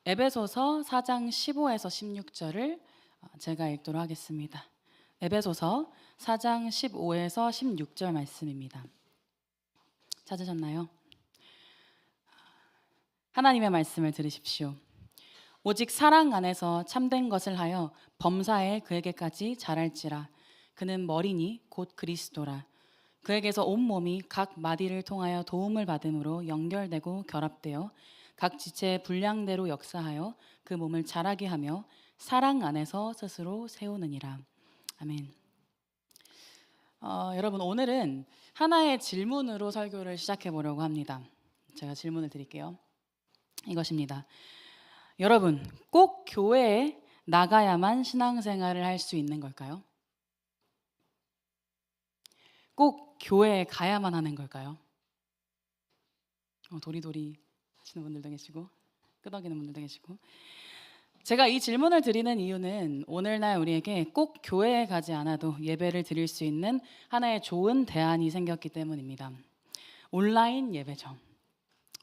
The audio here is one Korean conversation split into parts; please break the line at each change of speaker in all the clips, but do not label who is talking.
에베소서 4장 15에서 16절을 제가 읽도록 하겠습니다. 에베소서 4장 15에서 16절 말씀입니다. 찾으셨나요? 하나님의 말씀을 들으십시오. 오직 사랑 안에서 참된 것을 하여 범사에 그에게까지 자랄지라. 그는 머리니 곧 그리스도라. 그에게서 온 몸이 각 마디를 통하여 도움을 받음으로 연결되고 결합되어 각 지체의 분량대로 역사하여 그 몸을 자라게 하며 사랑 안에서 스스로 세우느니라. 아멘. 여러분, 오늘은 하나의 질문으로 설교를 시작해 보려고 합니다. 제가 질문을 드릴게요. 이것입니다. 여러분, 꼭 교회에 나가야만 신앙생활을 할 수 있는 걸까요? 꼭 교회에 가야만 하는 걸까요? 도리도리 하시는 분들도 계시고 끄덕이는 분들도 계시고. 제가 이 질문을 드리는 이유는 오늘날 우리에게 꼭 교회에 가지 않아도 예배를 드릴 수 있는 하나의 좋은 대안이 생겼기 때문입니다. 온라인 예배죠.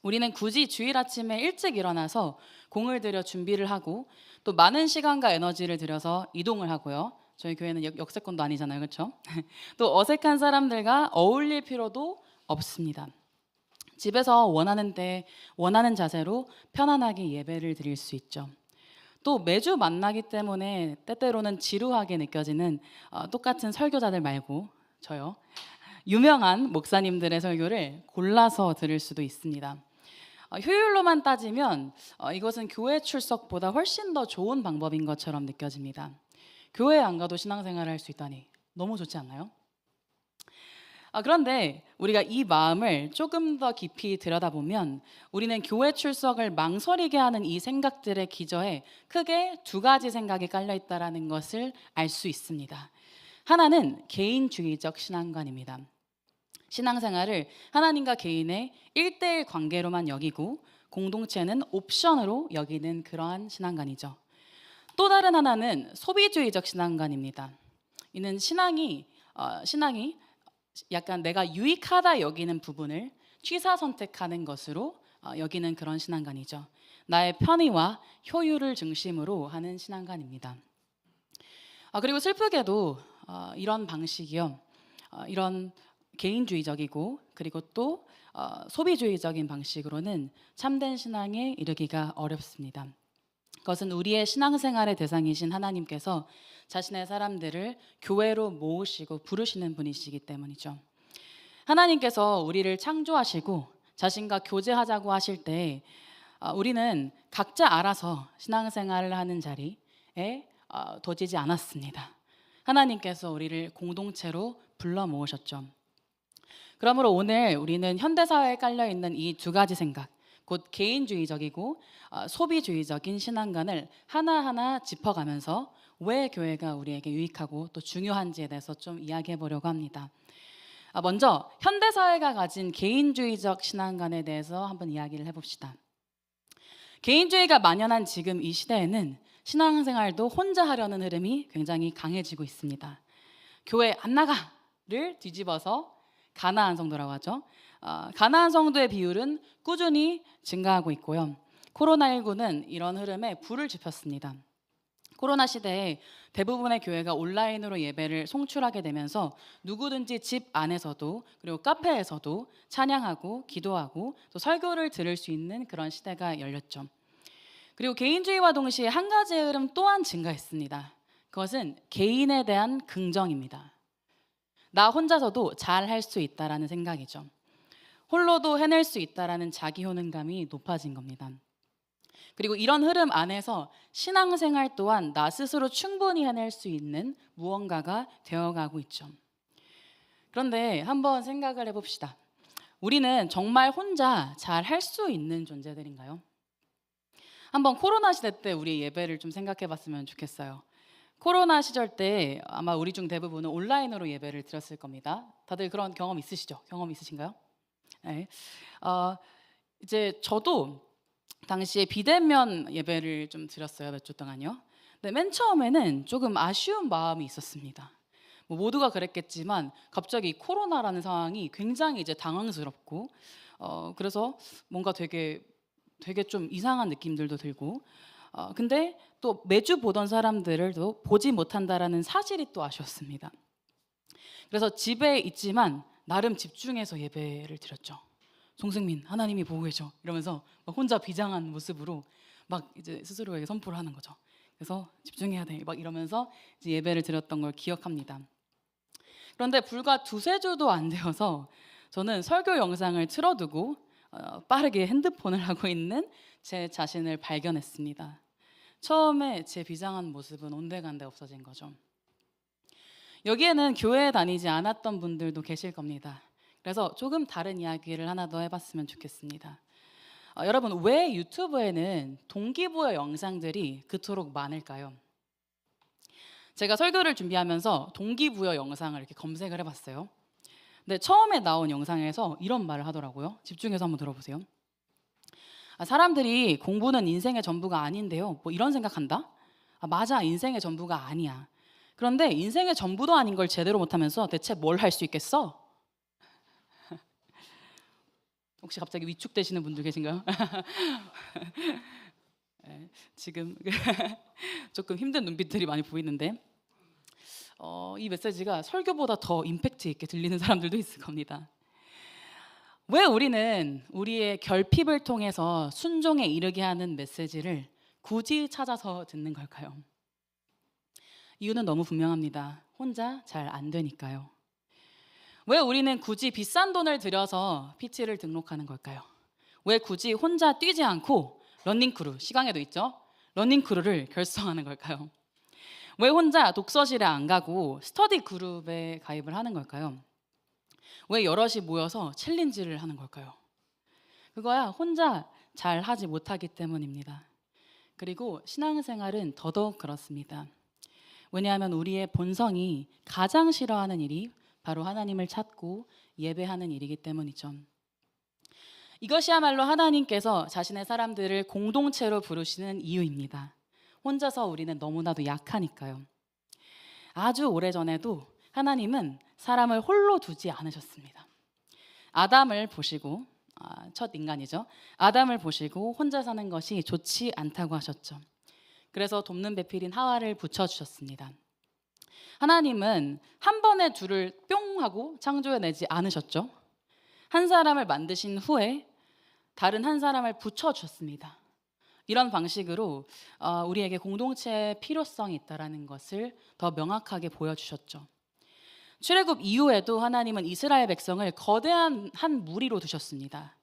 우리는 굳이 주일 아침에 일찍 일어나서 공을 들여 준비를 하고 또 많은 시간과 에너지를 들여서 이동을 하고요. 저희 교회는 역세권도 아니잖아요, 그렇죠? 또 어색한 사람들과 어울릴 필요도 없습니다. 집에서 원하는 때 원하는 자세로 편안하게 예배를 드릴 수 있죠. 또 매주 만나기 때문에 때때로는 지루하게 느껴지는 똑같은 설교자들 말고 저요. 유명한 목사님들의 설교를 골라서 들을 수도 있습니다. 효율로만 따지면 이것은 교회 출석보다 훨씬 더 좋은 방법인 것처럼 느껴집니다. 교회에 안 가도 신앙생활을 할 수 있다니 너무 좋지 않나요? 그런데 우리가 이 마음을 조금 더 깊이 들여다보면 우리는 교회 출석을 망설이게 하는 이 생각들의 기저에 크게 두 가지 생각이 깔려있다는 것을 알 수 있습니다. 하나는 개인주의적 신앙관입니다. 신앙생활을 하나님과 개인의 1대1 관계로만 여기고 공동체는 옵션으로 여기는 그러한 신앙관이죠. 또 다른 하나는 소비주의적 신앙관입니다. 이는 신앙이 약간 내가 유익하다 여기는 부분을 취사 선택하는 것으로 여기는 그런 신앙관이죠. 나의 편의와 효율을 중심으로 하는 신앙관입니다. 그리고 슬프게도 이런 방식이요. 이런 개인주의적이고 그리고 또 소비주의적인 방식으로는 참된 신앙에 이르기가 어렵습니다. 그것은 우리의 신앙생활의 대상이신 하나님께서 자신의 사람들을 교회로 모으시고 부르시는 분이시기 때문이죠. 하나님께서 우리를 창조하시고 자신과 교제하자고 하실 때 우리는 각자 알아서 신앙생활을 하는 자리에 둬지지 않았습니다. 하나님께서 우리를 공동체로 불러 모으셨죠. 그러므로 오늘 우리는 현대사회에 깔려있는 이 두 가지 생각, 곧 개인주의적이고 소비주의적인 신앙관을 하나하나 짚어가면서 왜 교회가 우리에게 유익하고 또 중요한지에 대해서 좀 이야기해 보려고 합니다. 먼저 현대사회가 가진 개인주의적 신앙관에 대해서 한번 이야기를 해봅시다. 개인주의가 만연한 지금 이 시대에는 신앙생활도 혼자 하려는 흐름이 굉장히 강해지고 있습니다. 교회 안 나가를 뒤집어서 가나안 성도라고 하죠. 가나안 성도의 비율은 꾸준히 증가하고 있고요. 코로나19는 이런 흐름에 불을 지폈습니다. 코로나 시대에 대부분의 교회가 온라인으로 예배를 송출하게 되면서 누구든지 집 안에서도 그리고 카페에서도 찬양하고 기도하고 또 설교를 들을 수 있는 그런 시대가 열렸죠. 그리고 개인주의와 동시에 한 가지의 흐름 또한 증가했습니다. 그것은 개인에 대한 긍정입니다. 나 혼자서도 잘 할 수 있다라는 생각이죠. 홀로도 해낼 수 있다라는 자기 효능감이 높아진 겁니다. 그리고 이런 흐름 안에서 신앙생활 또한 나 스스로 충분히 해낼 수 있는 무언가가 되어가고 있죠. 그런데 한번 생각을 해봅시다. 우리는 정말 혼자 잘 할 수 있는 존재들인가요? 한번 코로나 시대 때 우리 예배를 좀 생각해 봤으면 좋겠어요. 코로나 시절 때 아마 우리 중 대부분은 온라인으로 예배를 드렸을 겁니다. 다들 그런 경험 있으시죠? 경험 있으신가요? 네. 이제 저도 당시에 비대면 예배를 좀 드렸어요. 몇 주 동안요. 근데 맨 처음에는 조금 아쉬운 마음이 있었습니다. 모두가 그랬겠지만 갑자기 코로나라는 상황이 굉장히 이제 당황스럽고 그래서 뭔가 되게 되게 좀 이상한 느낌들도 들고 근데 또 매주 보던 사람들을 또 보지 못한다라는 사실이 또 아쉬웠습니다. 그래서 집에 있지만 나름 집중해서 예배를 드렸죠. 송승민 하나님이 보고 계셔 이러면서 막 혼자 비장한 모습으로 막 이제 스스로에게 선포를 하는 거죠. 그래서 집중해야 돼 막 이러면서 이제 예배를 드렸던 걸 기억합니다. 그런데 불과 두세 주도 안 되어서 저는 설교 영상을 틀어두고 빠르게 핸드폰을 하고 있는 제 자신을 발견했습니다. 처음에 제 비장한 모습은 온데간데 없어진 거죠. 여기에는 교회에 다니지 않았던 분들도 계실 겁니다. 그래서 조금 다른 이야기를 하나 더 해봤으면 좋겠습니다. 여러분, 왜 유튜브에는 동기부여 영상들이 그토록 많을까요? 제가 설교를 준비하면서 동기부여 영상을 이렇게 검색을 해봤어요. 근데 처음에 나온 영상에서 이런 말을 하더라고요. 집중해서 한번 들어보세요. 사람들이 공부는 인생의 전부가 아닌데요. 뭐 이런 생각한다? 맞아, 인생의 전부가 아니야. 그런데 인생의 전부도 아닌 걸 제대로 못하면서 대체 뭘 할 수 있겠어? 혹시 갑자기 위축되시는 분들 계신가요? 네, 지금 조금 힘든 눈빛들이 많이 보이는데 이 메시지가 설교보다 더 임팩트 있게 들리는 사람들도 있을 겁니다. 왜 우리는 우리의 결핍을 통해서 순종에 이르게 하는 메시지를 굳이 찾아서 듣는 걸까요? 이유는 너무 분명합니다. 혼자 잘 안 되니까요. 왜 우리는 굳이 비싼 돈을 들여서 PT를 등록하는 걸까요? 왜 굳이 혼자 뛰지 않고 러닝크루, 시강에도 있죠? 러닝크루를 결성하는 걸까요? 왜 혼자 독서실에 안 가고 스터디 그룹에 가입을 하는 걸까요? 왜 여럿이 모여서 챌린지를 하는 걸까요? 그거야 혼자 잘 하지 못하기 때문입니다. 그리고 신앙생활은 더더욱 그렇습니다. 왜냐하면 우리의 본성이 가장 싫어하는 일이 바로 하나님을 찾고 예배하는 일이기 때문이죠. 이것이야말로 하나님께서 자신의 사람들을 공동체로 부르시는 이유입니다. 혼자서 우리는 너무나도 약하니까요. 아주 오래전에도 하나님은 사람을 홀로 두지 않으셨습니다. 아담을 보시고 첫 인간이죠. 아담을 보시고 혼자 사는 것이 좋지 않다고 하셨죠. 그래서 돕는 배필인 하와를 붙여주셨습니다. 하나님은 한 번에 둘을 뿅 하고 창조해내지 않으셨죠. 한 사람을 만드신 후에 다른 한 사람을 붙여주셨습니다. 이런 방식으로 우리에게 공동체의 필요성이 있다는 것을 더 명확하게 보여주셨죠. 출애굽 이후에도 하나님은 이스라엘 백성을 거대한 한 무리로 두셨습니다.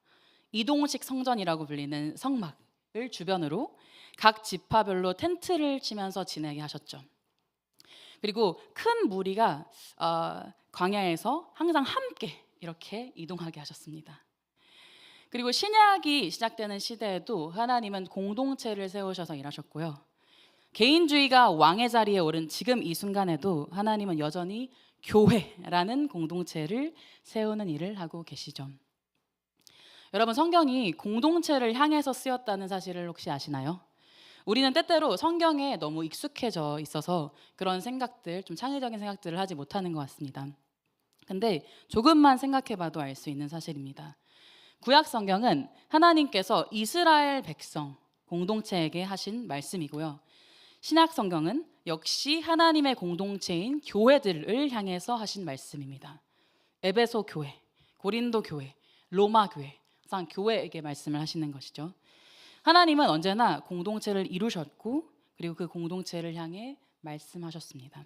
이동식 성전이라고 불리는 성막을 주변으로 각 지파별로 텐트를 치면서 지내게 하셨죠. 그리고 큰 무리가 광야에서 항상 함께 이렇게 이동하게 하셨습니다. 그리고 신약이 시작되는 시대에도 하나님은 공동체를 세우셔서 일하셨고요. 개인주의가 왕의 자리에 오른 지금 이 순간에도 하나님은 여전히 교회라는 공동체를 세우는 일을 하고 계시죠. 여러분, 성경이 공동체를 향해서 쓰였다는 사실을 혹시 아시나요? 우리는 때때로 성경에 너무 익숙해져 있어서 그런 생각들, 좀 창의적인 생각들을 하지 못하는 것 같습니다. 근데 조금만 생각해봐도 알 수 있는 사실입니다. 구약 성경은 하나님께서 이스라엘 백성 공동체에게 하신 말씀이고요. 신약 성경은 역시 하나님의 공동체인 교회들을 향해서 하신 말씀입니다. 에베소 교회, 고린도 교회, 로마 교회, 항상 교회에게 말씀을 하시는 것이죠. 하나님은 언제나 공동체를 이루셨고 그리고 그 공동체를 향해 말씀하셨습니다.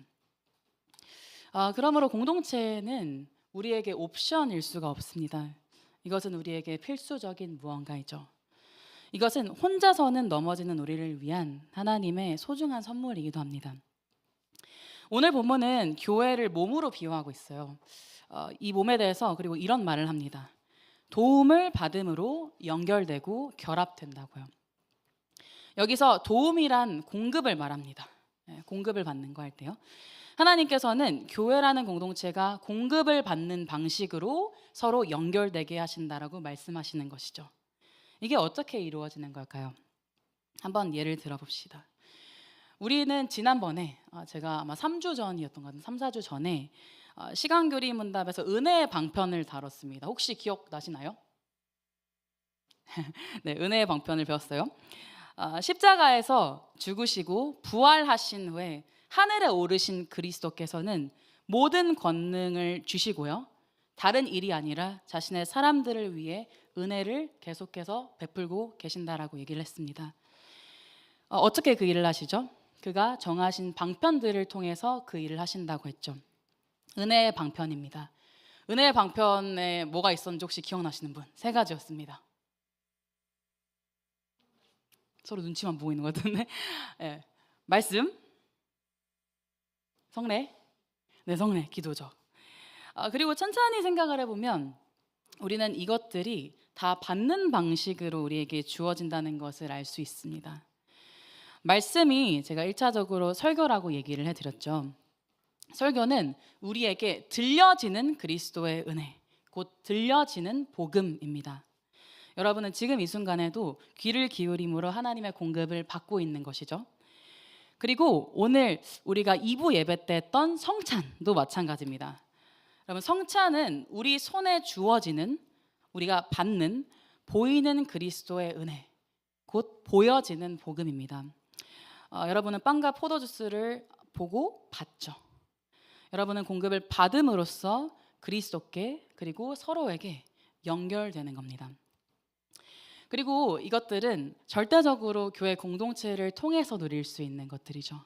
그러므로 공동체는 우리에게 옵션일 수가 없습니다. 이것은 우리에게 필수적인 무언가이죠. 이것은 혼자서는 넘어지는 우리를 위한 하나님의 소중한 선물이기도 합니다. 오늘 본문은 교회를 몸으로 비유하고 있어요. 이 몸에 대해서 그리고 이런 말을 합니다. 도움을 받음으로 연결되고 결합된다고요. 여기서 도움이란 공급을 말합니다. 공급을 받는 거 할 때요. 하나님께서는 교회라는 공동체가 공급을 받는 방식으로 서로 연결되게 하신다라고 말씀하시는 것이죠. 이게 어떻게 이루어지는 걸까요? 한번 예를 들어봅시다. 우리는 지난번에 제가 아마 3주 전이었던 것 같은데 3, 4주 전에 시간교리 문답에서 은혜의 방편을 다뤘습니다. 혹시 기억나시나요? 네, 은혜의 방편을 배웠어요. 십자가에서 죽으시고 부활하신 후에 하늘에 오르신 그리스도께서는 모든 권능을 주시고요. 다른 일이 아니라 자신의 사람들을 위해 은혜를 계속해서 베풀고 계신다라고 얘기를 했습니다. 어떻게 그 일을 하시죠? 그가 정하신 방편들을 통해서 그 일을 하신다고 했죠. 은혜의 방편입니다. 은혜의 방편에 뭐가 있었는지 혹시 기억나시는 분? 3가지였습니다. 서로 눈치만 보고 있는 것 같은데. 네. 말씀, 성례, 네, 성례, 기도죠. 그리고 천천히 생각을 해보면 우리는 이것들이 다 받는 방식으로 우리에게 주어진다는 것을 알 수 있습니다. 말씀이 제가 1차적으로 설교라고 얘기를 해드렸죠. 설교는 우리에게 들려지는 그리스도의 은혜, 곧 들려지는 복음입니다. 여러분은 지금 이 순간에도 귀를 기울임으로 하나님의 공급을 받고 있는 것이죠. 그리고 오늘 우리가 2부 예배 때 했던 성찬도 마찬가지입니다. 여러분, 성찬은 우리 손에 주어지는, 우리가 받는, 보이는 그리스도의 은혜, 곧 보여지는 복음입니다. 여러분은 빵과 포도주스를 보고 받죠. 여러분은 공급을 받음으로써 그리스도께 그리고 서로에게 연결되는 겁니다. 그리고 이것들은 절대적으로 교회 공동체를 통해서 누릴 수 있는 것들이죠.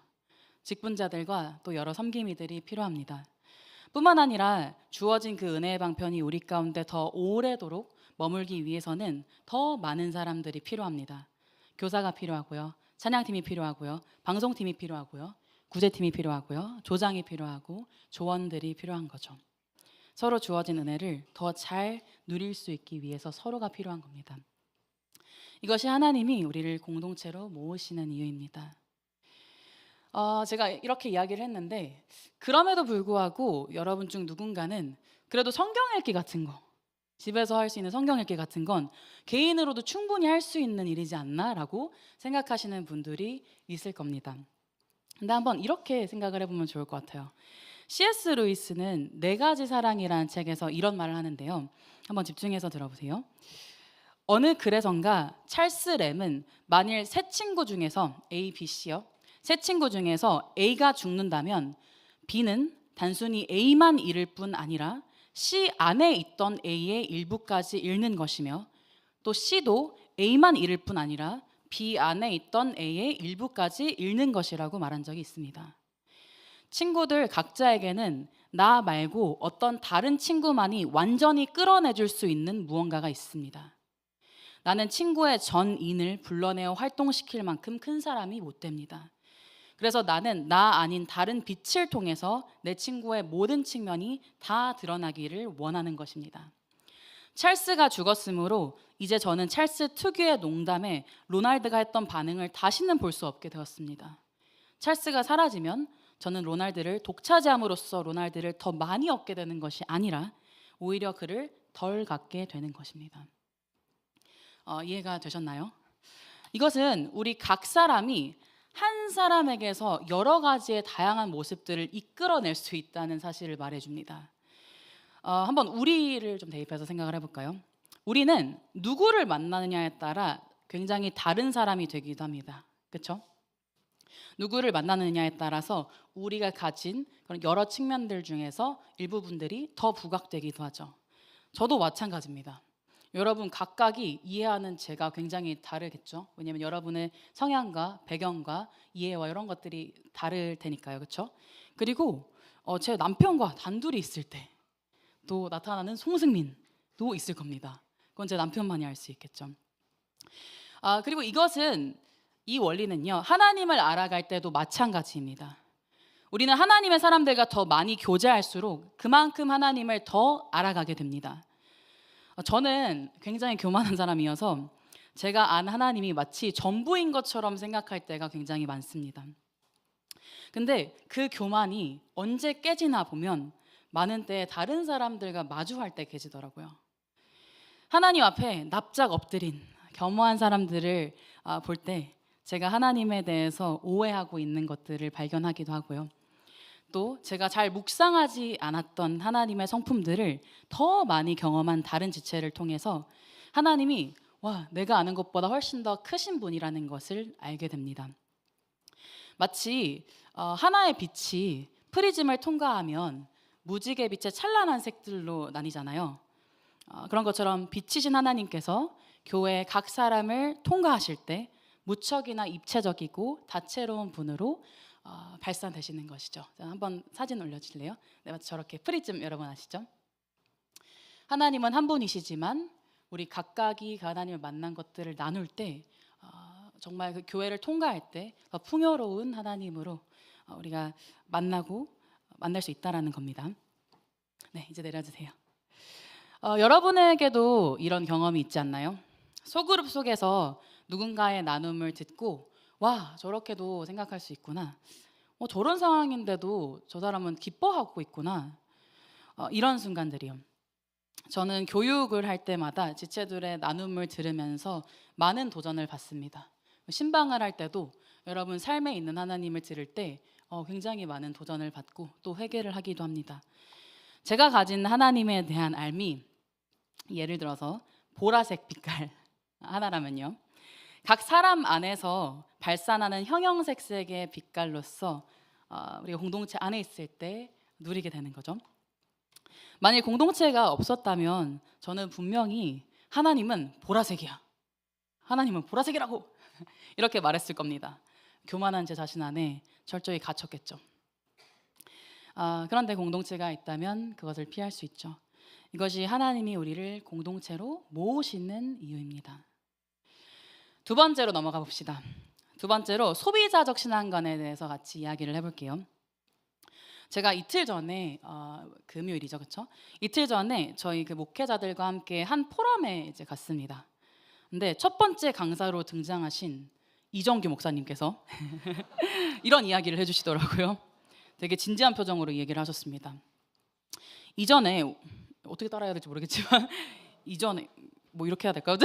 직분자들과 또 여러 섬김이들이 필요합니다. 뿐만 아니라 주어진 그 은혜의 방편이 우리 가운데 더 오래도록 머물기 위해서는 더 많은 사람들이 필요합니다. 교사가 필요하고요, 찬양팀이 필요하고요, 방송팀이 필요하고요, 구제팀이 필요하고요, 조장이 필요하고 조원들이 필요한 거죠. 서로 주어진 은혜를 더 잘 누릴 수 있기 위해서 서로가 필요한 겁니다. 이것이 하나님이 우리를 공동체로 모으시는 이유입니다. 제가 이렇게 이야기를 했는데 그럼에도 불구하고 여러분 중 누군가는 그래도 성경 읽기 같은 거, 집에서 할 수 있는 성경 읽기 같은 건 개인으로도 충분히 할 수 있는 일이지 않나라고 생각하시는 분들이 있을 겁니다. 근데 한번 이렇게 생각을 해보면 좋을 것 같아요. C.S. 루이스는 4가지 사랑이라는 책에서 이런 말을 하는데요. 한번 집중해서 들어보세요. 어느 글에선가 찰스 램은 만일 세 친구 중에서 A, B, C요. 세 친구 중에서 A가 죽는다면 B는 단순히 A만 잃을 뿐 아니라 C 안에 있던 A의 일부까지 잃는 것이며 또 C도 A만 잃을 뿐 아니라 B 안에 있던 A의 일부까지 잃는 것이라고 말한 적이 있습니다. 친구들 각자에게는 나 말고 어떤 다른 친구만이 완전히 끌어내줄 수 있는 무언가가 있습니다. 나는 친구의 전인을 불러내어 활동시킬 만큼 큰 사람이 못 됩니다. 그래서 나는 나 아닌 다른 빛을 통해서 내 친구의 모든 측면이 다 드러나기를 원하는 것입니다. 찰스가 죽었으므로 이제 저는 찰스 특유의 농담에 로날드가 했던 반응을 다시는 볼 수 없게 되었습니다. 찰스가 사라지면 저는 로날드를 독차지함으로써 로날드를 더 많이 얻게 되는 것이 아니라 오히려 그를 덜 갖게 되는 것입니다. 이해가 되셨나요? 이것은 우리 각 사람이 한 사람에게서 여러 가지의 다양한 모습들을 이끌어낼 수 있다는 사실을 말해줍니다. 한번 우리를 좀 대입해서 생각을 해볼까요? 우리는 누구를 만나느냐에 따라 굉장히 다른 사람이 되기도 합니다. 그렇죠? 누구를 만나느냐에 따라서 우리가 가진 그런 여러 측면들 중에서 일부분들이 더 부각되기도 하죠. 저도 마찬가지입니다. 여러분 각각이 이해하는 제가 굉장히 다르겠죠. 왜냐하면 여러분의 성향과 배경과 이해와 이런 것들이 다를 테니까요. 그렇죠? 그리고 제 남편과 단둘이 있을 때 또 나타나는 송승민도 있을 겁니다. 그건 제 남편만이 알 수 있겠죠. 그리고 이 원리는요, 하나님을 알아갈 때도 마찬가지입니다. 우리는 하나님의 사람들과 더 많이 교제할수록 그만큼 하나님을 더 알아가게 됩니다. 저는 굉장히 교만한 사람이어서 제가 안 하나님이 마치 전부인 것처럼 생각할 때가 굉장히 많습니다. 근데 그 교만이 언제 깨지나 보면 많은 때 다른 사람들과 마주할 때 깨지더라고요. 하나님 앞에 납작 엎드린 겸허한 사람들을 볼 때 제가 하나님에 대해서 오해하고 있는 것들을 발견하기도 하고요. 또 제가 잘 묵상하지 않았던 하나님의 성품들을 더 많이 경험한 다른 지체를 통해서 하나님이 와, 내가 아는 것보다 훨씬 더 크신 분이라는 것을 알게 됩니다. 마치 하나의 빛이 프리즘을 통과하면 무지개 빛의 찬란한 색들로 나뉘잖아요. 그런 것처럼 빛이신 하나님께서 교회 각 사람을 통과하실 때 무척이나 입체적이고 다채로운 분으로 발산되시는 것이죠. 자, 한번 사진 올려주실래요? 네, 마치 저렇게 프리즘 여러분 아시죠? 하나님은 한 분이시지만 우리 각각이 하나님을 만난 것들을 나눌 때 정말 그 교회를 통과할 때 더 풍요로운 하나님으로 우리가 만날 수 있다라는 겁니다. 네, 이제 내려주세요. 여러분에게도 이런 경험이 있지 않나요? 소그룹 속에서 누군가의 나눔을 듣고 와, 저렇게도 생각할 수 있구나. 저런 상황인데도 저 사람은 기뻐하고 있구나. 이런 순간들이요. 저는 교육을 할 때마다 지체들의 나눔을 들으면서 많은 도전을 받습니다. 신방을 할 때도 여러분 삶에 있는 하나님을 들을 때 굉장히 많은 도전을 받고 또 회개를 하기도 합니다. 제가 가진 하나님에 대한 알미, 예를 들어서 보라색 빛깔 하나라면요, 각 사람 안에서 발산하는 형형색색의 빛깔로서 우리가 공동체 안에 있을 때 누리게 되는 거죠. 만일 공동체가 없었다면 저는 분명히 하나님은 보라색이야, 하나님은 보라색이라고 이렇게 말했을 겁니다. 교만한 제 자신 안에 철저히 갇혔겠죠. 그런데 공동체가 있다면 그것을 피할 수 있죠. 이것이 하나님이 우리를 공동체로 모으시는 이유입니다. 두 번째로 넘어가 봅시다. 두 번째로 소비자적 신앙관에 대해서 같이 이야기를 해볼게요. 제가 이틀 전에 금요일이죠, 그렇죠? 이틀 전에 저희 그 목회자들과 함께 한 포럼에 이제 갔습니다. 근데 첫 번째 강사로 등장하신 이정규 목사님께서 이런 이야기를 해주시더라고요. 되게 진지한 표정으로 얘기를 하셨습니다. 이전에 어떻게 따라해야 될지 모르겠지만 이전에 뭐 이렇게 해야 될까요?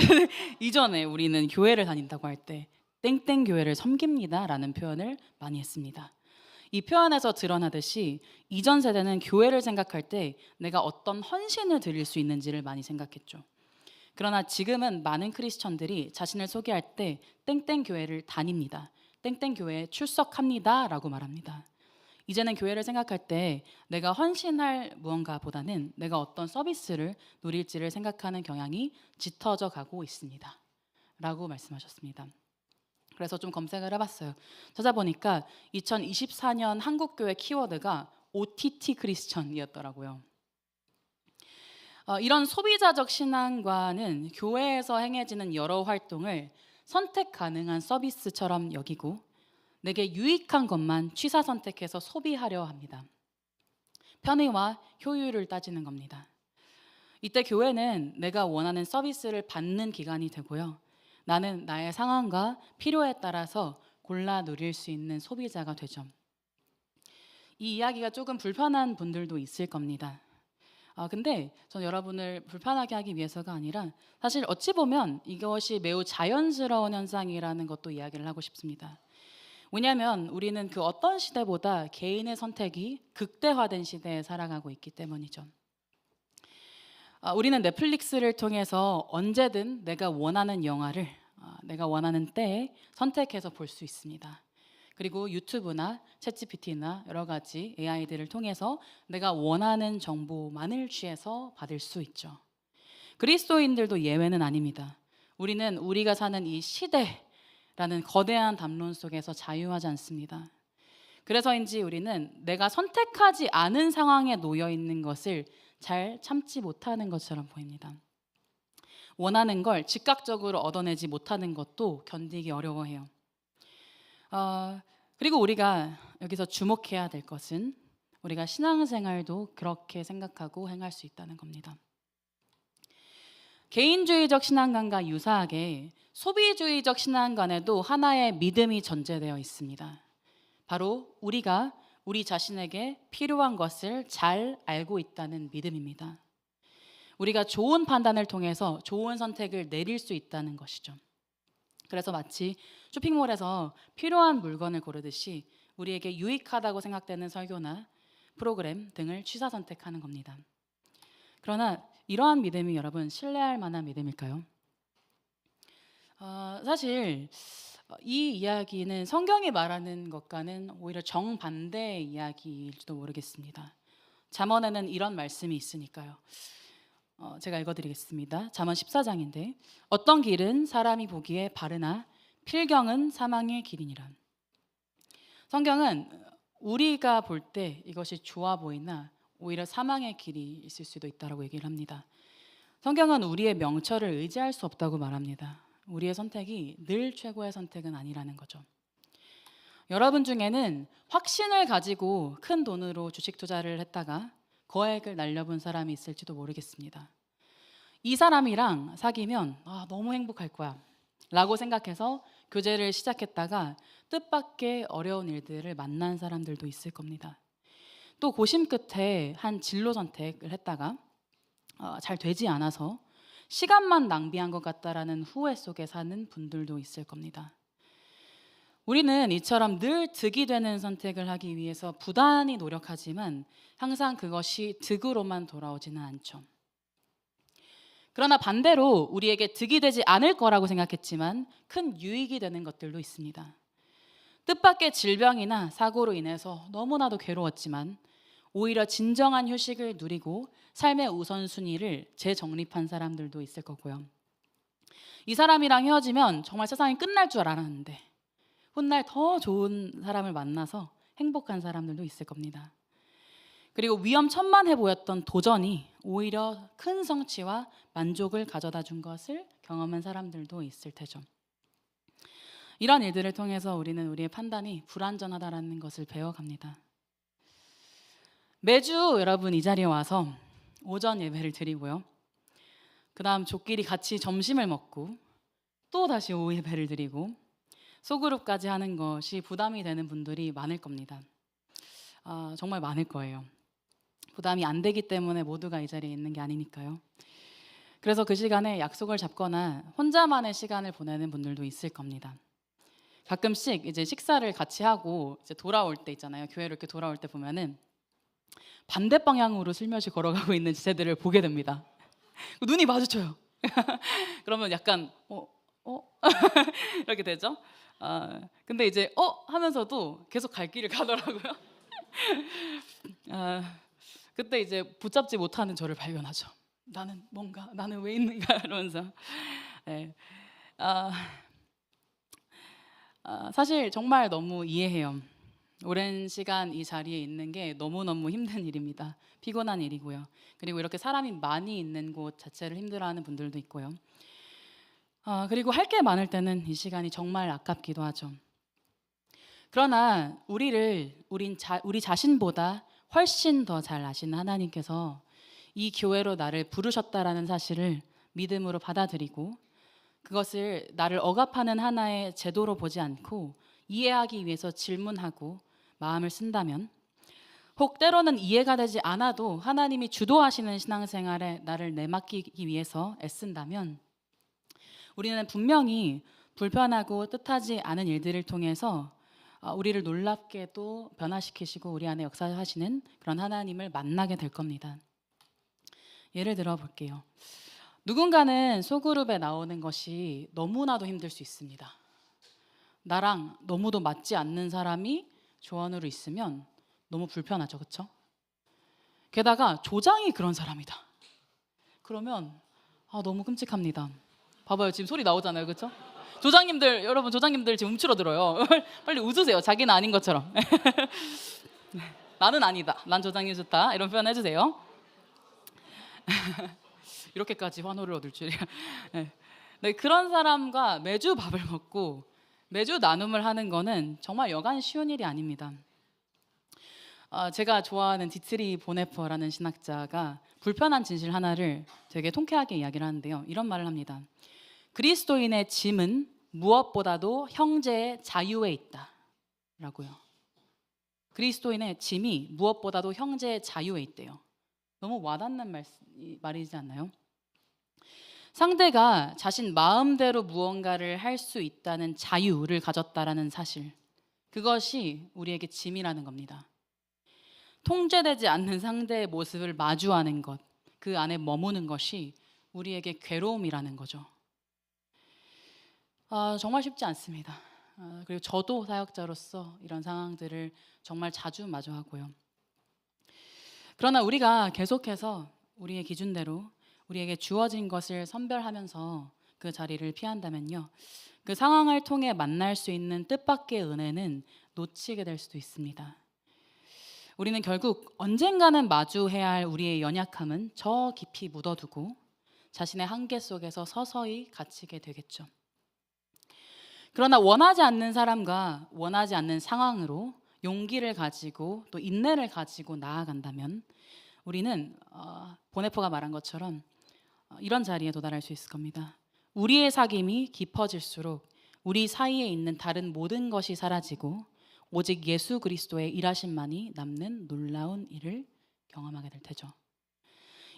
이전에 우리는 교회를 다닌다고 할 때 땡땡 교회를 섬깁니다라는 표현을 많이 했습니다. 이 표현에서 드러나듯이 이전 세대는 교회를 생각할 때 내가 어떤 헌신을 드릴 수 있는지를 많이 생각했죠. 그러나 지금은 많은 크리스천들이 자신을 소개할 때 땡땡 교회를 다닙니다, 땡땡 교회에 출석합니다 라고 말합니다. 이제는 교회를 생각할 때 내가 헌신할 무언가보다는 내가 어떤 서비스를 누릴지를 생각하는 경향이 짙어져 가고 있습니다 라고 말씀하셨습니다. 그래서 좀 검색을 해봤어요. 찾아보니까 2024년 한국교회 키워드가 OTT 크리스천이었더라고요. 이런 소비자적 신앙과는 교회에서 행해지는 여러 활동을 선택 가능한 서비스처럼 여기고 내게 유익한 것만 취사 선택해서 소비하려 합니다. 편의와 효율을 따지는 겁니다. 이때 교회는 내가 원하는 서비스를 받는 기관이 되고요, 나는 나의 상황과 필요에 따라서 골라 누릴 수 있는 소비자가 되죠. 이 이야기가 조금 불편한 분들도 있을 겁니다. 근데 저는 여러분을 불편하게 하기 위해서가 아니라 사실 어찌 보면 이것이 매우 자연스러운 현상이라는 것도 이야기를 하고 싶습니다. 왜냐하면 우리는 그 어떤 시대보다 개인의 선택이 극대화된 시대에 살아가고 있기 때문이죠. 우리는 넷플릭스를 통해서 언제든 내가 원하는 영화를 내가 원하는 때에 선택해서 볼 수 있습니다. 그리고 유튜브나 챗GPT나 여러 가지 AI들을 통해서 내가 원하는 정보만을 취해서 받을 수 있죠. 그리스도인들도 예외는 아닙니다. 우리는 우리가 사는 이 시대라는 거대한 담론 속에서 자유하지 않습니다. 그래서인지 우리는 내가 선택하지 않은 상황에 놓여 있는 것을 잘 참지 못하는 것처럼 보입니다. 원하는 걸 즉각적으로 얻어내지 못하는 것도 견디기 어려워해요. 그리고 우리가 여기서 주목해야 될 것은 우리가 신앙생활도 그렇게 생각하고 행할 수 있다는 겁니다. 개인주의적 신앙관과 유사하게 소비주의적 신앙관에도 하나의 믿음이 전제되어 있습니다. 바로 우리가 우리 자신에게 필요한 것을 잘 알고 있다는 믿음입니다. 우리가 좋은 판단을 통해서 좋은 선택을 내릴 수 있다는 것이죠. 그래서 마치 쇼핑몰에서 필요한 물건을 고르듯이 우리에게 유익하다고 생각되는 설교나 프로그램 등을 취사 선택하는 겁니다. 그러나 이러한 믿음이 여러분 신뢰할 만한 믿음일까요? 사실 이 이야기는 성경이 말하는 것과는 오히려 정반대의 이야기일지도 모르겠습니다. 잠언에는 이런 말씀이 있으니까요. 제가 읽어드리겠습니다. 잠언 14장인데 어떤 길은 사람이 보기에 바르나 필경은 사망의 길이니라. 성경은 우리가 볼 때 이것이 좋아 보이나 오히려 사망의 길이 있을 수도 있다고 얘기를 합니다. 성경은 우리의 명철을 의지할 수 없다고 말합니다. 우리의 선택이 늘 최고의 선택은 아니라는 거죠. 여러분 중에는 확신을 가지고 큰 돈으로 주식 투자를 했다가 거액을 날려본 사람이 있을지도 모르겠습니다. 이 사람이랑 사귀면 너무 행복할 거야 라고 생각해서 교제를 시작했다가 뜻밖의 어려운 일들을 만난 사람들도 있을 겁니다. 또 고심 끝에 한 진로 선택을 했다가 잘 되지 않아서 시간만 낭비한 것 같다라는 후회 속에 사는 분들도 있을 겁니다. 우리는 이처럼 늘 득이 되는 선택을 하기 위해서 부단히 노력하지만 항상 그것이 득으로만 돌아오지는 않죠. 그러나 반대로 우리에게 득이 되지 않을 거라고 생각했지만 큰 유익이 되는 것들도 있습니다. 뜻밖의 질병이나 사고로 인해서 너무나도 괴로웠지만 오히려 진정한 휴식을 누리고 삶의 우선순위를 재정립한 사람들도 있을 거고요. 이 사람이랑 헤어지면 정말 세상이 끝날 줄 알았는데 훗날 더 좋은 사람을 만나서 행복한 사람들도 있을 겁니다. 그리고 위험천만해 보였던 도전이 오히려 큰 성취와 만족을 가져다 준 것을 경험한 사람들도 있을 테죠. 이런 일들을 통해서 우리는 우리의 판단이 불완전하다는 것을 배워갑니다. 매주 여러분 이 자리에 와서 오전 예배를 드리고요. 그 다음 조끼리 같이 점심을 먹고 또 다시 오후 예배를 드리고 소그룹까지 하는 것이 부담이 되는 분들이 많을 겁니다. 정말 많을 거예요. 부담이 안 되기 때문에 모두가 이 자리에 있는 게 아니니까요. 그래서 그 시간에 약속을 잡거나 혼자만의 시간을 보내는 분들도 있을 겁니다. 가끔씩 이제 식사를 같이 하고 이제 돌아올 때 있잖아요. 교회로 이렇게 돌아올 때 보면은 반대 방향으로 슬며시 걸어가고 있는 지체들을 보게 됩니다. 눈이 마주쳐요. 그러면 약간 이렇게 되죠. 근데 이제 하면서도 계속 갈 길을 가더라고요. 그때 이제 붙잡지 못하는 저를 발견하죠. 나는 왜 있는가 이러면서. 네. 사실 정말 너무 이해해요. 오랜 시간 이 자리에 있는 게 너무너무 힘든 일입니다. 피곤한 일이고요. 그리고 이렇게 사람이 많이 있는 곳 자체를 힘들어하는 분들도 있고요. 그리고 할 게 많을 때는 이 시간이 정말 아깝기도 하죠. 그러나 우리 자신보다 훨씬 더 잘 아시는 하나님께서 이 교회로 나를 부르셨다라는 사실을 믿음으로 받아들이고 그것을 나를 억압하는 하나의 제도로 보지 않고 이해하기 위해서 질문하고 마음을 쓴다면, 혹 때로는 이해가 되지 않아도 하나님이 주도하시는 신앙생활에 나를 내맡기기 위해서 애쓴다면 우리는 분명히 불편하고 뜻하지 않은 일들을 통해서 우리를 놀랍게도 변화시키시고 우리 안에 역사하시는 그런 하나님을 만나게 될 겁니다. 예를 들어 볼게요. 누군가는 소그룹에 나오는 것이 너무나도 힘들 수 있습니다. 나랑 너무도 맞지 않는 사람이 조언으로 있으면 너무 불편하죠, 그렇죠? 게다가 조장이 그런 사람이다. 그러면 너무 끔찍합니다. 봐봐요, 지금 소리 나오잖아요, 그렇죠? 여러분 조장님들 지금 움츠러들어요. 빨리 웃으세요, 자기는 아닌 것처럼. 나는 아니다, 난 조장이 좋다, 이런 표현 해주세요. 이렇게까지 환호를 얻을 줄이야. 네, 그런 사람과 매주 밥을 먹고 매주 나눔을 하는 거는 정말 여간 쉬운 일이 아닙니다. 제가 좋아하는 디트리 보네퍼라는 신학자가 불편한 진실 하나를 되게 통쾌하게 이야기를 하는데요. 이런 말을 합니다. 그리스도인의 짐은 무엇보다도 형제의 자유에 있다 라고요. 그리스도인의 짐이 무엇보다도 형제의 자유에 있대요. 너무 와닿는 말이지 않나요? 상대가 자신 마음대로 무언가를 할 수 있다는 자유를 가졌다라는 사실, 그것이 우리에게 짐이라는 겁니다. 통제되지 않는 상대의 모습을 마주하는 것, 그 안에 머무는 것이 우리에게 괴로움이라는 거죠. 정말 쉽지 않습니다. 그리고 저도 사역자로서 이런 상황들을 정말 자주 마주하고요. 그러나 우리가 계속해서 우리의 기준대로 우리에게 주어진 것을 선별하면서 그 자리를 피한다면요, 그 상황을 통해 만날 수 있는 뜻밖의 은혜는 놓치게 될 수도 있습니다. 우리는 결국 언젠가는 마주해야 할 우리의 연약함은 저 깊이 묻어두고 자신의 한계 속에서 서서히 갇히게 되겠죠. 그러나 원하지 않는 사람과 원하지 않는 상황으로 용기를 가지고 또 인내를 가지고 나아간다면 우리는 보네포가 말한 것처럼 이런 자리에 도달할 수 있을 겁니다. 우리의 사귐이 깊어질수록 우리 사이에 있는 다른 모든 것이 사라지고 오직 예수 그리스도의 일하심만이 남는 놀라운 일을 경험하게 될 테죠.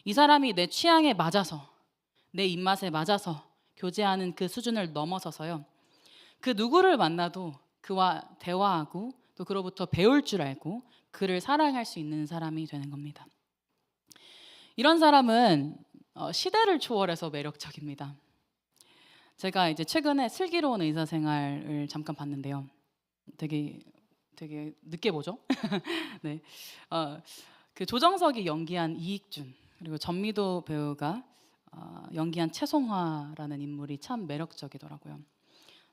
이 사람이 내 취향에 맞아서, 내 입맛에 맞아서 교제하는 그 수준을 넘어서서요, 그 누구를 만나도 그와 대화하고 또 그로부터 배울 줄 알고 그를 사랑할 수 있는 사람이 되는 겁니다. 이런 사람은 시대를 초월해서 매력적입니다. 제가 이제 최근에 슬기로운 의사생활을 잠깐 봤는데요. 되게 늦게 보죠. 네, 그 조정석이 연기한 이익준, 그리고 전미도 배우가 연기한 최송화라는 인물이 참 매력적이더라고요.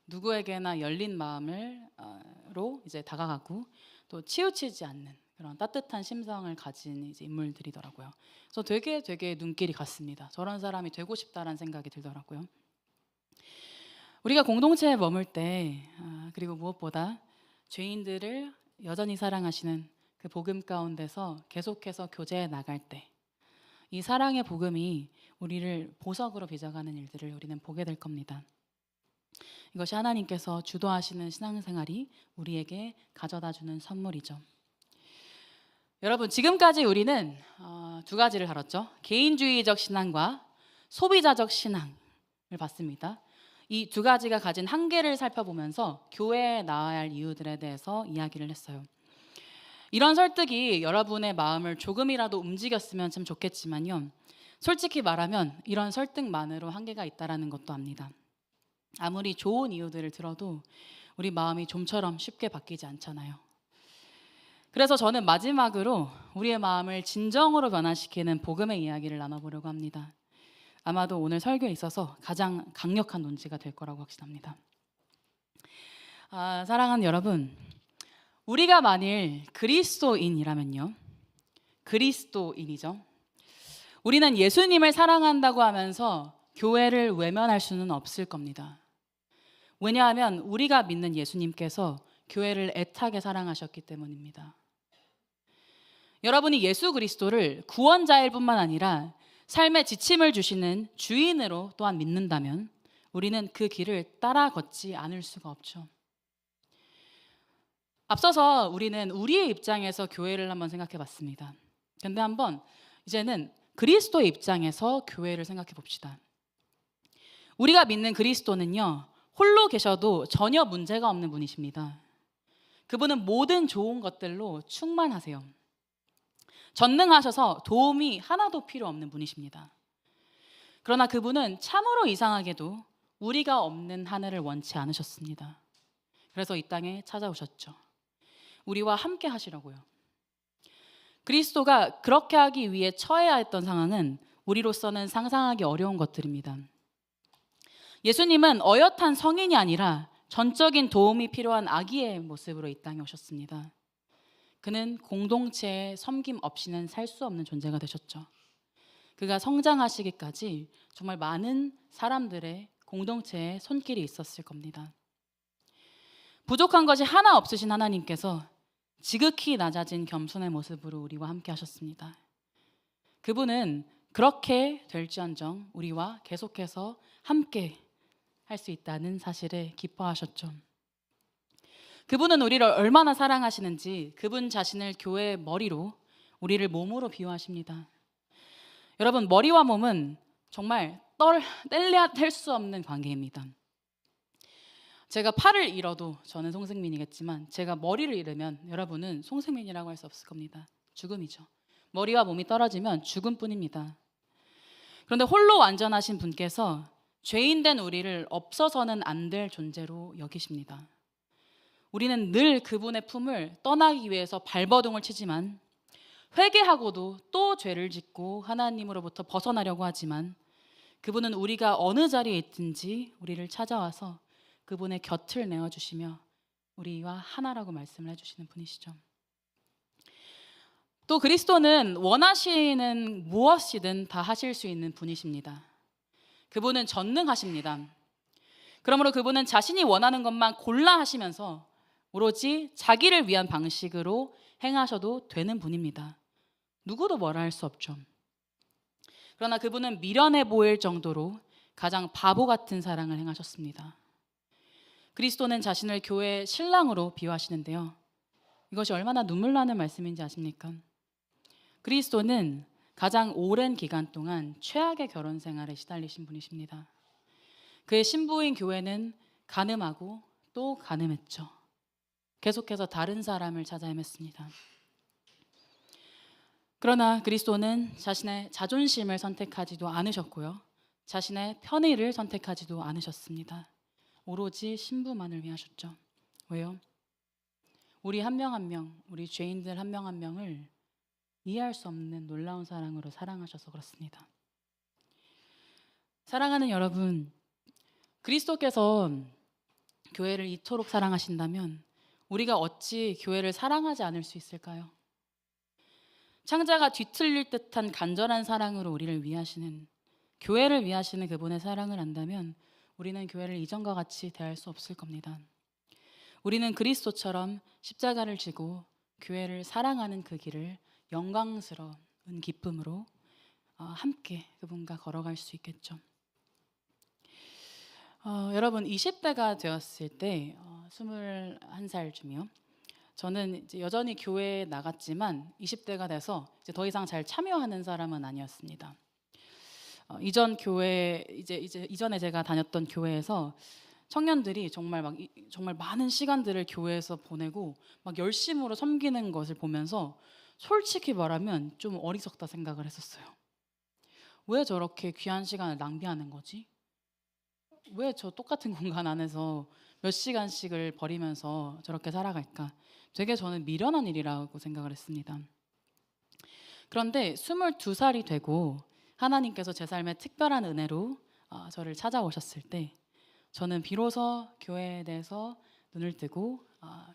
누구에게나 열린 마음으로 이제 다가가고 또 치우치지 않는 그런 따뜻한 심성을 가진 이제 인물들이더라고요. 그래서 되게 눈길이 갔습니다. 저런 사람이 되고 싶다라는 생각이 들더라고요. 우리가 공동체에 머물 때, 그리고 무엇보다 죄인들을 여전히 사랑하시는 그 복음 가운데서 계속해서 교제해 나갈 때, 이 사랑의 복음이 우리를 보석으로 빚어가는 일들을 우리는 보게 될 겁니다. 이것이 하나님께서 주도하시는 신앙생활이 우리에게 가져다주는 선물이죠. 여러분, 지금까지 우리는 두 가지를 다뤘죠. 개인주의적 신앙과 소비자적 신앙을 봤습니다. 이 두 가지가 가진 한계를 살펴보면서 교회에 나와야 할 이유들에 대해서 이야기를 했어요. 이런 설득이 여러분의 마음을 조금이라도 움직였으면 참 좋겠지만요, 솔직히 말하면 이런 설득만으로 한계가 있다는 것도 압니다. 아무리 좋은 이유들을 들어도 우리 마음이 좀처럼 쉽게 바뀌지 않잖아요. 그래서 저는 마지막으로 우리의 마음을 진정으로 변화시키는 복음의 이야기를 나눠보려고 합니다. 아마도 오늘 설교에 있어서 가장 강력한 논지가 될 거라고 확신합니다. 사랑하는 여러분, 우리가 만일 그리스도인이라면요, 그리스도인이죠. 우리는 예수님을 사랑한다고 하면서 교회를 외면할 수는 없을 겁니다. 왜냐하면 우리가 믿는 예수님께서 교회를 애타게 사랑하셨기 때문입니다. 여러분이 예수 그리스도를 구원자일 뿐만 아니라 삶의 지침을 주시는 주인으로 또한 믿는다면 우리는 그 길을 따라 걷지 않을 수가 없죠. 앞서서 우리는 우리의 입장에서 교회를 한번 생각해 봤습니다. 그런데 한번 이제는 그리스도의 입장에서 교회를 생각해 봅시다. 우리가 믿는 그리스도는요, 홀로 계셔도 전혀 문제가 없는 분이십니다. 그분은 모든 좋은 것들로 충만하세요. 전능하셔서 도움이 하나도 필요 없는 분이십니다. 그러나 그분은 참으로 이상하게도 우리가 없는 하늘을 원치 않으셨습니다. 그래서 이 땅에 찾아오셨죠. 우리와 함께 하시려고요. 그리스도가 그렇게 하기 위해 처해야 했던 상황은 우리로서는 상상하기 어려운 것들입니다. 예수님은 어엿한 성인이 아니라 전적인 도움이 필요한 아기의 모습으로 이 땅에 오셨습니다. 그는 공동체의 섬김 없이는 살 수 없는 존재가 되셨죠. 그가 성장하시기까지 정말 많은 사람들의 공동체에 손길이 있었을 겁니다. 부족한 것이 하나 없으신 하나님께서 지극히 낮아진 겸손의 모습으로 우리와 함께 하셨습니다. 그분은 그렇게 될지언정 우리와 계속해서 함께 할 수 있다는 사실에 기뻐하셨죠. 그분은 우리를 얼마나 사랑하시는지 그분 자신을 교회의 머리로, 우리를 몸으로 비유하십니다. 여러분, 머리와 몸은 정말 뗄래야 뗄 수 없는 관계입니다. 제가 팔을 잃어도 저는 송승민이겠지만 제가 머리를 잃으면 여러분은 송승민이라고 할 수 없을 겁니다. 죽음이죠. 머리와 몸이 떨어지면 죽음뿐입니다. 그런데 홀로 완전하신 분께서 죄인된 우리를 없어서는 안 될 존재로 여기십니다. 우리는 늘 그분의 품을 떠나기 위해서 발버둥을 치지만, 회개하고도 또 죄를 짓고 하나님으로부터 벗어나려고 하지만, 그분은 우리가 어느 자리에 있든지 우리를 찾아와서 그분의 곁을 내어주시며 우리와 하나라고 말씀을 해주시는 분이시죠. 또 그리스도는 원하시는 무엇이든 다 하실 수 있는 분이십니다. 그분은 전능하십니다. 그러므로 그분은 자신이 원하는 것만 골라 하시면서 오로지 자기를 위한 방식으로 행하셔도 되는 분입니다. 누구도 뭐라 할 수 없죠. 그러나 그분은 미련해 보일 정도로 가장 바보 같은 사랑을 행하셨습니다. 그리스도는 자신을 교회의 신랑으로 비유하시는데요. 이것이 얼마나 눈물 나는 말씀인지 아십니까? 그리스도는 가장 오랜 기간 동안 최악의 결혼 생활에 시달리신 분이십니다. 그의 신부인 교회는 간음하고 또 간음했죠. 계속해서 다른 사람을 찾아 헤맸습니다. 그러나 그리스도는 자신의 자존심을 선택하지도 않으셨고요. 자신의 편의를 선택하지도 않으셨습니다. 오로지 신부만을 위하셨죠. 왜요? 우리 한 명 한 명, 우리 죄인들 한 명 한 명을 이해할 수 없는 놀라운 사랑으로 사랑하셔서 그렇습니다. 사랑하는 여러분, 그리스도께서 교회를 이토록 사랑하신다면 우리가 어찌 교회를 사랑하지 않을 수 있을까요? 창자가 뒤틀릴 듯한 간절한 사랑으로 우리를 위하시는, 교회를 위하시는 그분의 사랑을 안다면 우리는 교회를 이전과 같이 대할 수 없을 겁니다. 우리는 그리스도처럼 십자가를 지고 교회를 사랑하는 그 길을 영광스러운 기쁨으로 함께 그분과 걸어갈 수 있겠죠. 여러분 20대가 되었을 때 21살쯤이요. 저는 이제 여전히 교회에 나갔지만 20대가 돼서 이제 더 이상 잘 참여하는 사람은 아니었습니다. 이전 교회 이전에 제가 다녔던 교회에서 청년들이 정말 많은 시간들을 교회에서 보내고 막 열심으로 섬기는 것을 보면서 솔직히 말하면 좀 어리석다 생각을 했었어요. 왜 저렇게 귀한 시간을 낭비하는 거지? 왜 저 똑같은 공간 안에서 몇 시간씩을 버리면서 저렇게 살아갈까? 되게 저는 미련한 일이라고 생각을 했습니다. 그런데 22살이 되고 하나님께서 제 삶에 특별한 은혜로 저를 찾아오셨을 때 저는 비로소 교회에 대해서 눈을 뜨고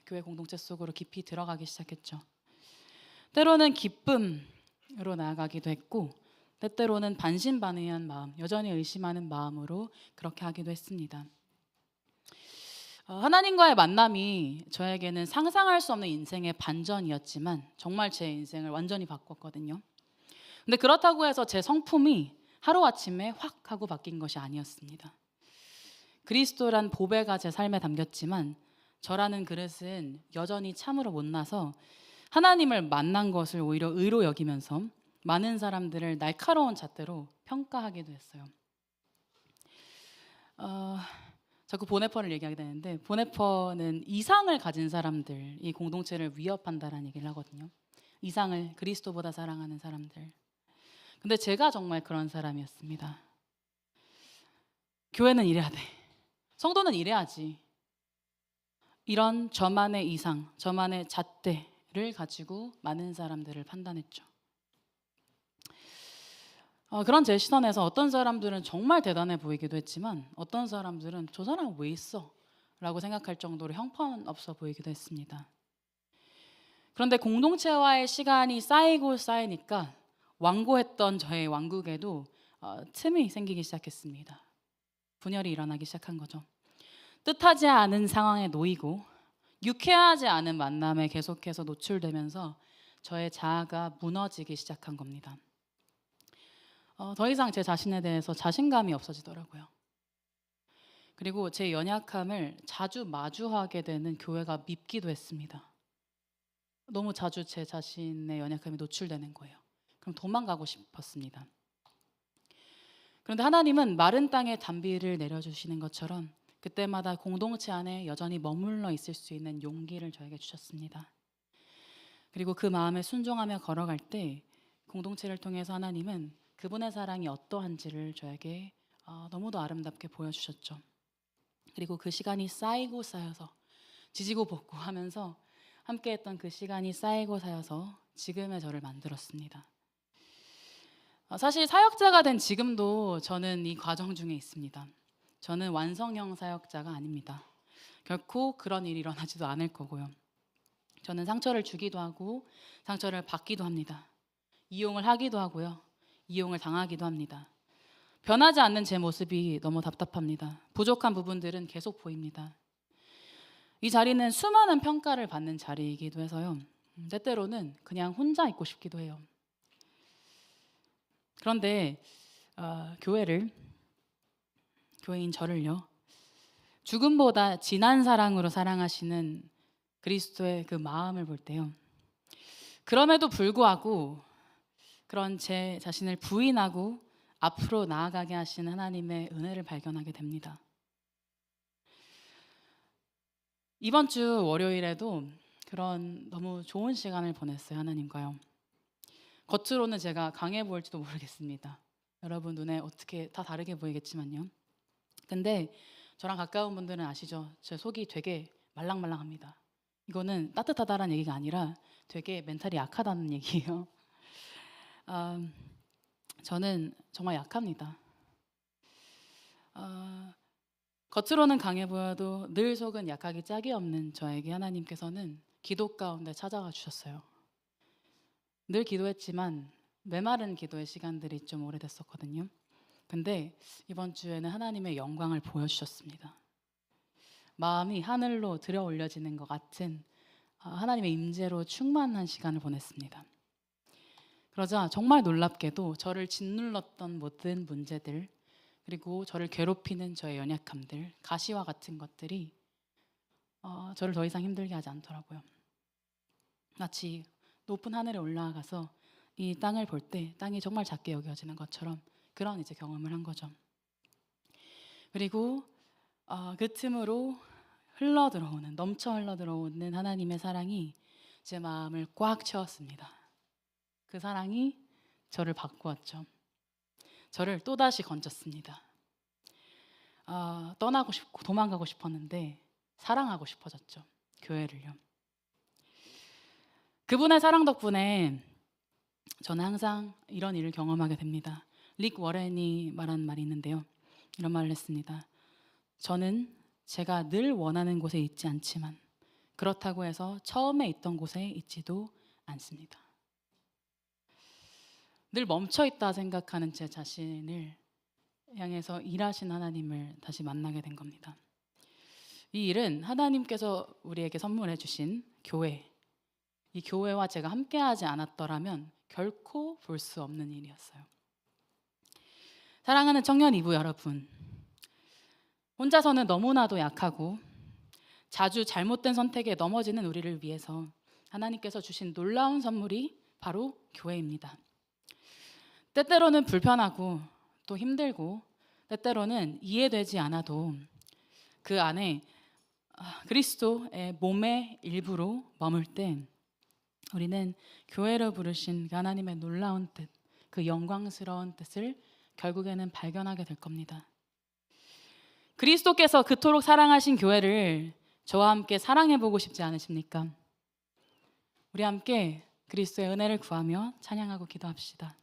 교회 공동체 속으로 깊이 들어가기 시작했죠. 때로는 기쁨으로 나아가기도 했고 때때로는 반신반의한 마음, 여전히 의심하는 마음으로 그렇게 하기도 했습니다. 하나님과의 만남이 저에게는 상상할 수 없는 인생의 반전이었지만 정말 제 인생을 완전히 바꿨거든요. 근데 그렇다고 해서 제 성품이 하루아침에 확 하고 바뀐 것이 아니었습니다. 그리스도란 보배가 제 삶에 담겼지만 저라는 그릇은 여전히 참으로 못나서 하나님을 만난 것을 오히려 의로 여기면서 많은 사람들을 날카로운 잣대로 평가하기도 했어요. 자꾸 보네퍼를 얘기하게 되는데 보네퍼는 이상을 가진 사람들이 공동체를 위협한다라는 얘기를 하거든요. 이상을 그리스도보다 사랑하는 사람들. 근데 제가 정말 그런 사람이었습니다. 교회는 이래야 돼. 성도는 이래야지. 이런 저만의 이상, 저만의 잣대를 가지고 많은 사람들을 판단했죠. 그런 제 시선에서 어떤 사람들은 정말 대단해 보이기도 했지만 어떤 사람들은 저 사람 왜 있어? 라고 생각할 정도로 형편없어 보이기도 했습니다. 그런데 공동체와의 시간이 쌓이고 쌓이니까 완고했던 저의 왕국에도 틈이 생기기 시작했습니다. 분열이 일어나기 시작한 거죠. 뜻하지 않은 상황에 놓이고 유쾌하지 않은 만남에 계속해서 노출되면서 저의 자아가 무너지기 시작한 겁니다. 더 이상 제 자신에 대해서 자신감이 없어지더라고요. 그리고 제 연약함을 자주 마주하게 되는 교회가 밉기도 했습니다. 너무 자주 제 자신의 연약함이 노출되는 거예요. 그럼 도망가고 싶었습니다. 그런데 하나님은 마른 땅에 단비를 내려주시는 것처럼 그때마다 공동체 안에 여전히 머물러 있을 수 있는 용기를 저에게 주셨습니다. 그리고 그 마음에 순종하며 걸어갈 때 공동체를 통해서 하나님은 그분의 사랑이 어떠한지를 저에게 너무도 아름답게 보여주셨죠. 그리고 그 시간이 쌓이고 쌓여서 지지고 볶고 하면서 함께했던 그 시간이 쌓이고 쌓여서 지금의 저를 만들었습니다. 사실 사역자가 된 지금도 저는 이 과정 중에 있습니다. 저는 완성형 사역자가 아닙니다. 결코 그런 일이 일어나지도 않을 거고요. 저는 상처를 주기도 하고 상처를 받기도 합니다. 이용을 하기도 하고요. 이용을 당하기도 합니다. 변하지 않는 제 모습이 너무 답답합니다. 부족한 부분들은 계속 보입니다. 이 자리는 수많은 평가를 받는 자리이기도 해서요. 때때로는 그냥 혼자 있고 싶기도 해요. 그런데 교회인 저를요, 죽음보다 진한 사랑으로 사랑하시는 그리스도의 그 마음을 볼 때요, 그럼에도 불구하고 그런 제 자신을 부인하고 앞으로 나아가게 하시는 하나님의 은혜를 발견하게 됩니다. 이번 주 월요일에도 그런 너무 좋은 시간을 보냈어요, 하나님과요. 겉으로는 제가 강해 보일지도 모르겠습니다. 여러분 눈에 어떻게 다 다르게 보이겠지만요. 근데 저랑 가까운 분들은 아시죠? 제 속이 되게 말랑말랑합니다. 이거는 따뜻하다는 얘기가 아니라 되게 멘탈이 약하다는 얘기예요. 저는 정말 약합니다. 겉으로는 강해 보여도 늘 속은 약하기 짝이 없는 저에게 하나님께서는 기도 가운데 찾아와 주셨어요. 늘 기도했지만 메마른 기도의 시간들이 좀 오래됐었거든요. 근데 이번 주에는 하나님의 영광을 보여주셨습니다. 마음이 하늘로 들어 올려지는 것 같은 하나님의 임재로 충만한 시간을 보냈습니다. 그러자 정말 놀랍게도 저를 짓눌렀던 모든 문제들, 그리고 저를 괴롭히는 저의 연약함들, 가시와 같은 것들이 저를 더 이상 힘들게 하지 않더라고요. 마치 높은 하늘에 올라가서 이 땅을 볼 때 땅이 정말 작게 여겨지는 것처럼 그런 이제 경험을 한 거죠. 그리고 그 틈으로 넘쳐 흘러 들어오는 하나님의 사랑이 제 마음을 꽉 채웠습니다. 그 사랑이 저를 바꾸었죠. 저를 또다시 건졌습니다. 떠나고 싶고 도망가고 싶었는데 사랑하고 싶어졌죠. 교회를요. 그분의 사랑 덕분에 저는 항상 이런 일을 경험하게 됩니다. 릭 워렌이 말한 말이 있는데요. 이런 말을 했습니다. 저는 제가 늘 원하는 곳에 있지 않지만 그렇다고 해서 처음에 있던 곳에 있지도 않습니다. 늘 멈춰있다 생각하는 제 자신을 향해서 일하신 하나님을 다시 만나게 된 겁니다. 이 일은 하나님께서 우리에게 선물해 주신 교회, 이 교회와 제가 함께하지 않았더라면 결코 볼 수 없는 일이었어요. 사랑하는 청년 이부 여러분, 혼자서는 너무나도 약하고 자주 잘못된 선택에 넘어지는 우리를 위해서 하나님께서 주신 놀라운 선물이 바로 교회입니다. 때때로는 불편하고 또 힘들고 때때로는 이해되지 않아도 그 안에 그리스도의 몸의 일부로 머물 때 우리는 교회로 부르신 그 하나님의 놀라운 뜻, 그 영광스러운 뜻을 결국에는 발견하게 될 겁니다. 그리스도께서 그토록 사랑하신 교회를 저와 함께 사랑해보고 싶지 않으십니까? 우리 함께 그리스도의 은혜를 구하며 찬양하고 기도합시다.